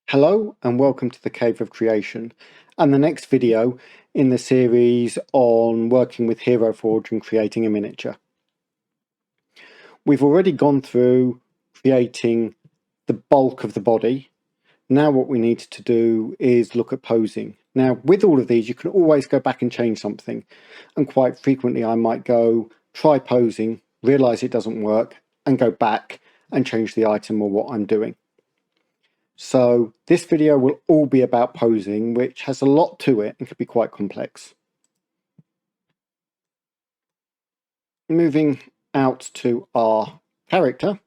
Hello and welcome to the Cave of Creation and the next video in the series on working with Heroforge and creating a miniature. We've already gone through creating the bulk of the body. Now what we need to do is look at posing. Now with all of these you can always go back and change something, and quite frequently I might go try posing, realise it doesn't work and go back and change the item or what I'm doing. So this video will all be about posing, which has a lot to it and can be quite complex. Moving out to our character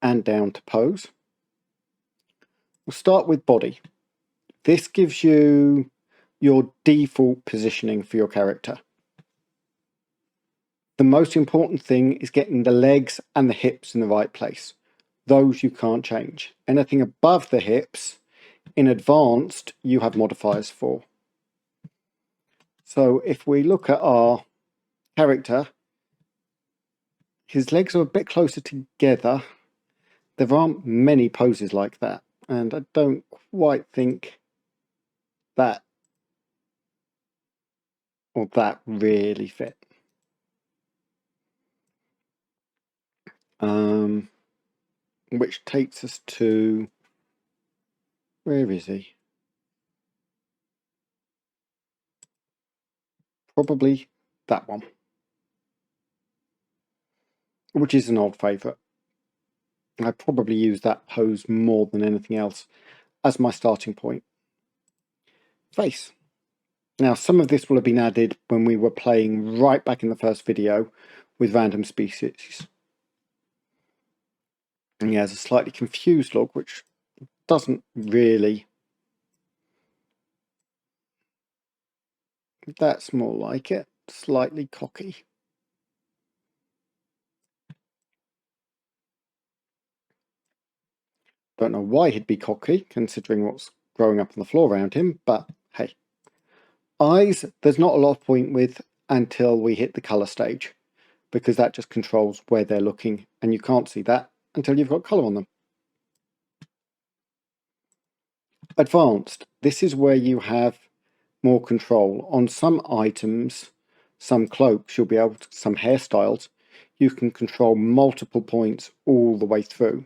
and down to pose. We'll start with body. This gives you your default positioning for your character. The most important thing is getting the legs and the hips in the right place. Those you can't change. Anything above the hips, in advanced, you have modifiers for. So if we look at our character, his legs are a bit closer together. There aren't many poses like that, and I don't quite think that or that really fit. Which takes us to, where is he? Probably that one, which is an old favourite. I probably use that pose more than anything else as my starting point. Face. Now some of this will have been added when we were playing right back in the first video with random species. And he has a slightly confused look, which doesn't really. That's more like it. Slightly cocky. Don't know why he'd be cocky, considering what's growing up on the floor around him, but hey. Eyes, there's not a lot of point with until we hit the colour stage, because that just controls where they're looking, and you can't see that until you've got colour on them. Advanced, this is where you have more control. On some items, some cloaks, you'll be able to, some hairstyles, you can control multiple points all the way through.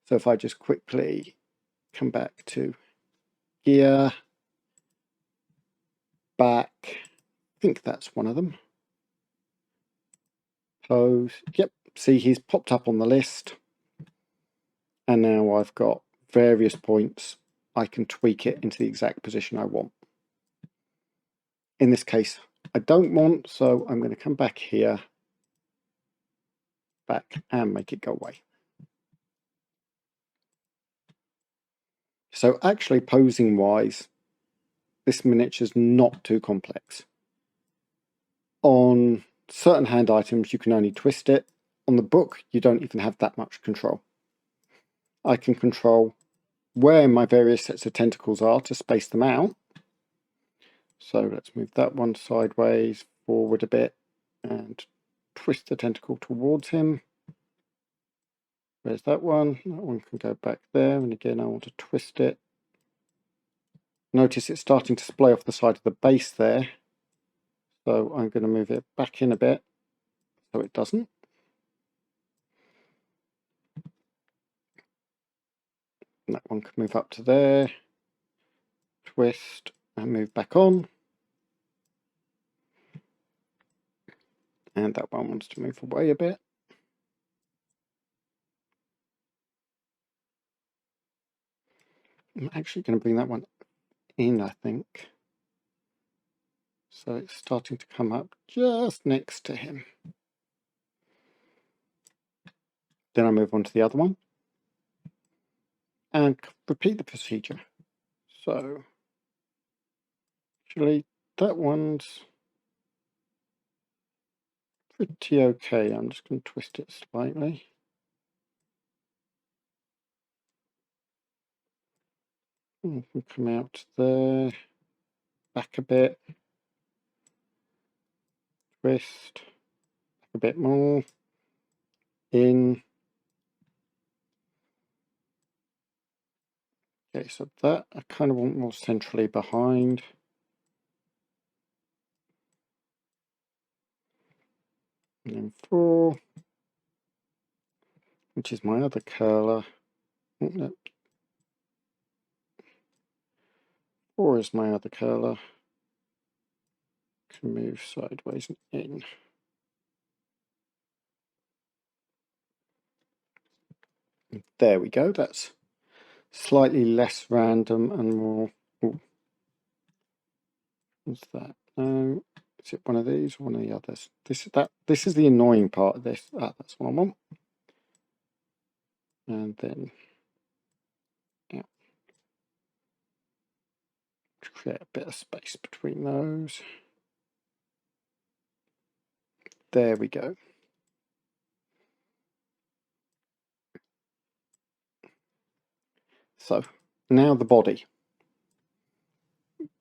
So if I just quickly come back to gear, back, I think that's one of them. Pose, yep, see he's popped up on the list. And now I've got various points. I can tweak it into the exact position I want. In this case, I don't want, so I'm going to come back here, back, and make it go away. So actually, posing wise, this miniature is not too complex. On certain hand items, you can only twist it. On the book, you don't even have that much control. I can control where my various sets of tentacles are to space them out. So let's move that one sideways, forward a bit, and twist the tentacle towards him. Where's that one? That one can go back there, and again I want to twist it. Notice it's starting to splay off the side of the base there, so I'm going to move it back in a bit so it doesn't. And that one can move up to there, twist, and move back on. And that one wants to move away a bit. I'm actually going to bring that one in, I think. So it's starting to come up just next to him. Then I move on to the other one and repeat the procedure. So actually that one's pretty okay. I'm just going to twist it slightly. And we can come out there, back a bit, twist, back a bit more, in, Okay, so that I kind of want more centrally behind. And then 4, which is my other curler. Oh, no. 4 is my other curler. Can move sideways and in. There we go. That's slightly less random and more. Oh, what's that? No, is it one of these or one of the others? This is the annoying part of this. Ah, that's what I want. And then yeah, to create a bit of space between those. There we go. So now the body.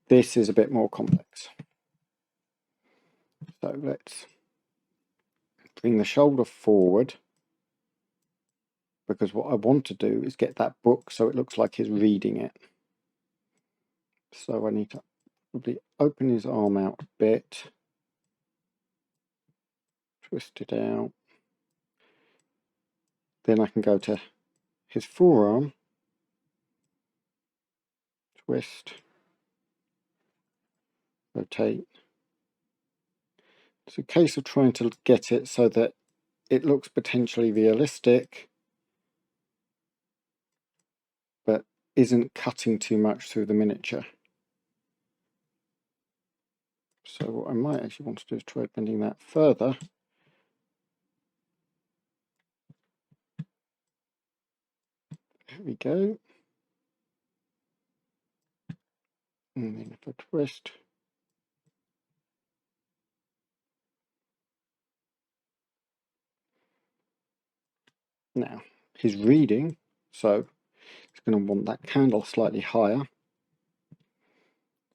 This is a bit more complex. So let's bring the shoulder forward, because what I want to do is get that book so it looks like he's reading it. So I need to probably open his arm out a bit, twist it out. Then I can go to his forearm, twist, rotate. It's a case of trying to get it so that it looks potentially realistic, but isn't cutting too much through the miniature. So what I might actually want to do is try bending that further. There we go. And then if I twist, now he's reading, so he's going to want that candle slightly higher.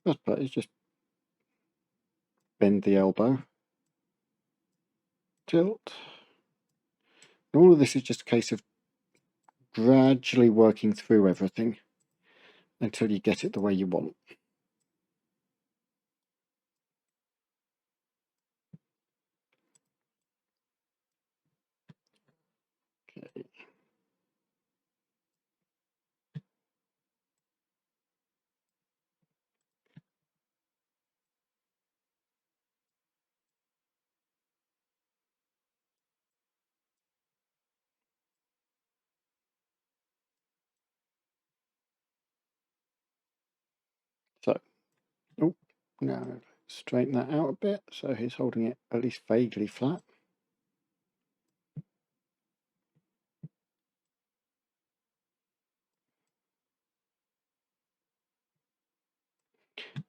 First part is just bend the elbow, tilt. And all of this is just a case of gradually working through everything until you get it the way you want. Okay. So, oh, now straighten that out a bit so he's holding it at least vaguely flat.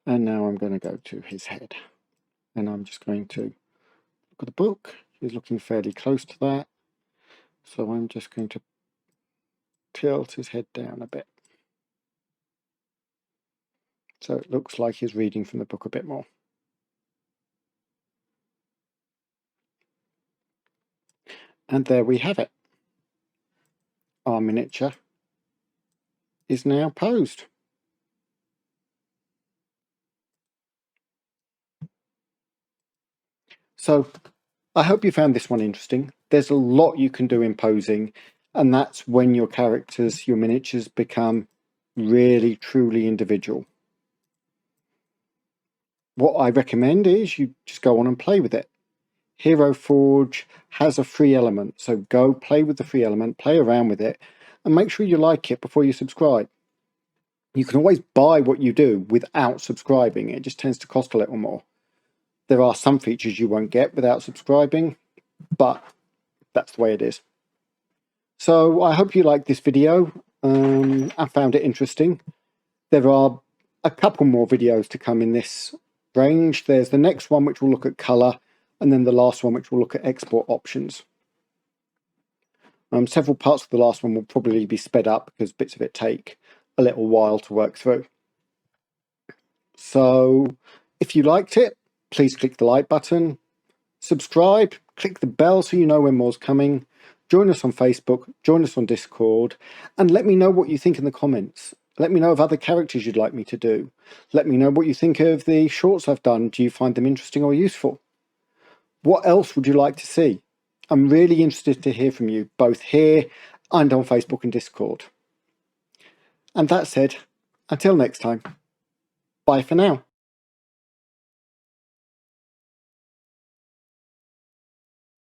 And now I'm going to go to his head, and I'm just going to look at the book. He's looking fairly close to that, so I'm just going to tilt his head down a bit so it looks like he's reading from the book a bit more. And there we have it. Our miniature is now posed. So I hope you found this one interesting. There's a lot you can do in posing, and that's when your characters, your miniatures, become really, truly individual. What I recommend is you just go on and play with it. Heroforge has a free element, so go play with the free element, play around with it, and make sure you like it before you subscribe. You can always buy what you do without subscribing. It just tends to cost a little more. There are some features you won't get without subscribing, but that's the way it is. So I hope you liked this video. I found it interesting. There are a couple more videos to come in this range. There's the next one which will look at colour, and then the last one which will look at export options. Several parts of the last one will probably be sped up because bits of it take a little while to work through. So if you liked it, please click the like button, subscribe, click the bell so you know when more's coming, join us on Facebook, join us on Discord, and let me know what you think in the comments. Let me know of other characters you'd like me to do. Let me know what you think of the shorts I've done. Do you find them interesting or useful? What else would you like to see? I'm really interested to hear from you, both here and on Facebook and Discord. And that said, until next time, bye for now.